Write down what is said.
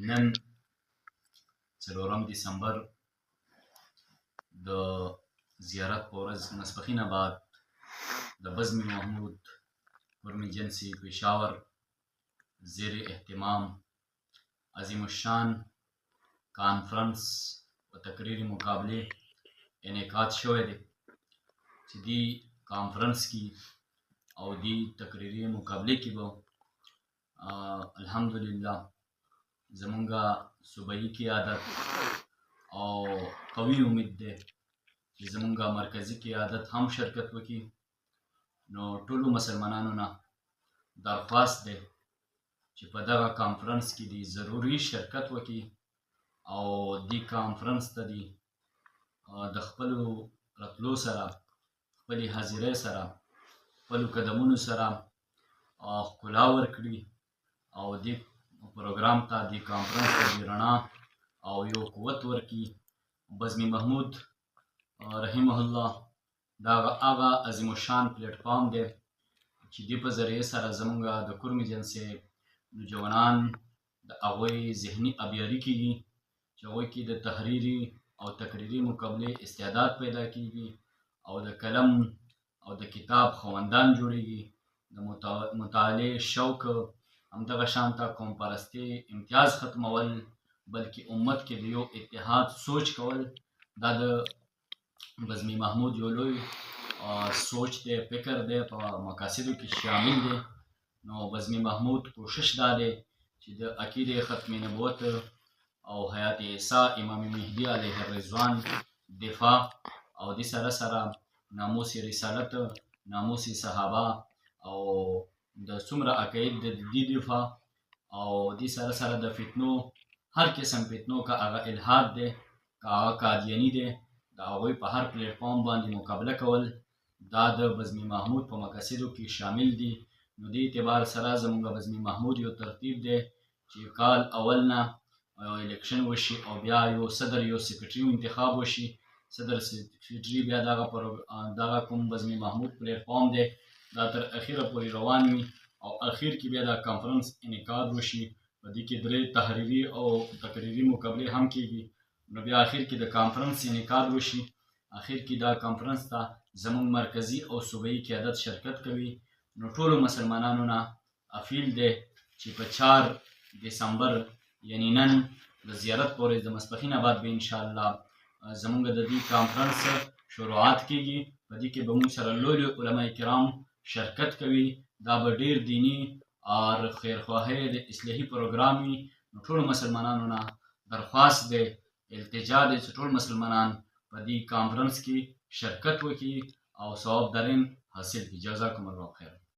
نن 4 دسمبر د زیارت په ورځ ماسپښینه بعد د بزم محمود قرم جنسی پېښور زیر اهتمام عظیم الشان کانفرنس و تقریري مقابلې انعقاد شوی دی چې دې کانفرنس کې او دې تقریري مقابلې کې به الحمدلله زمونږه صوبایي قیادت او قوي امید دی چې زمونږه مرکزي قیادت هم شرکت وکړي. نو ټولو مسلمانانو نه درخواست دی چې په دغه کانفرنس کې دې ضروري شرکت وکړي او دې کانفرنس ته دې د خپلو راتلو سره خپلې حاضرۍ سره خپلو قدمونو سره ښکلا ورکړي او دې پروګرام ته دې کانفرنس ته دې رڼا او یو قوت ورکړي. بزم محمود رحمه الله دا هغه عظیم الشان پلیټفارم دی چې دې په ذریعې سره زمونږه د قرم جنسي نوجوانان د هغوی ذهني ابیاري کېږي چې هغوی کې د تحریري او تقریري مقابلې استعداد پیدا کېږي او د قلم او د کتاب خاوندان جوړېږي. د مطالعې شوق همدغه شانته قوم پرستي امتیاز ختمول بلکې امت کې د یو اتحاد سوچ کول دا د بزم محمود یو لوی سوچ دی فکر دی په مقاصدو کې شامل دی. نو بزم محمود کوشش دا دی چې د عقیدې ختم نبوت او حیات عیسی امام مهدي علیه الرضوان دفاع او دې سره سره ناموس رسالت ناموس صحابه او د څومره عقاید د دې دفاع او دې سره سره د فتنو هر قسم فتنو که هغه الحاد دی که هغه قادیاني دی د هغوی په هر پلیټفارم باندې مقابله کول دا د بزم محمود په مقاصدو کې شامل دي. نو دې اعتبار سره زموږ بزم محمود یو ترتیب دی چې کال اول نه الیکشن وشي او بیا یو صدر یو سیکرټري انتخاب وشي. صدر سیکرټري بیا دغه کوم بزم محمود پلیټفارم دی دا تر اخیره پورې روان وي او اخیر کې بیا د کانفرنس انعقاد وشي. په دې کې 3 تحریري او تقریري مقابلې هم کېږي. نو بیا اخر کې د کانفرنس انعقاد وشي. اخر کې دا کانفرنس ته زموږ مرکزي او صوبایي قیادت شرکت کوي. نو ټولو مسلمانانو نه اپیل دی چې په 4 دسمبر یعنی نن د زیارت په ورځ د ماسپښینه بعد به انشاءالله زموږ د دې کانفرنس شروعات کېږي. په دې کې به موږ سره لوی علماء کرام شرکت کوي. دا به ډېر دیني او خیرخواهۍ د اصلاحي پروګرام وي. نو ټولو مسلمانانو نه درخواست دی التجا دی چې ټول مسلمانان په دې کانفرنس کې شرکت وکړي او ثواب درین حاصل کړي. جزاکم الله خیر.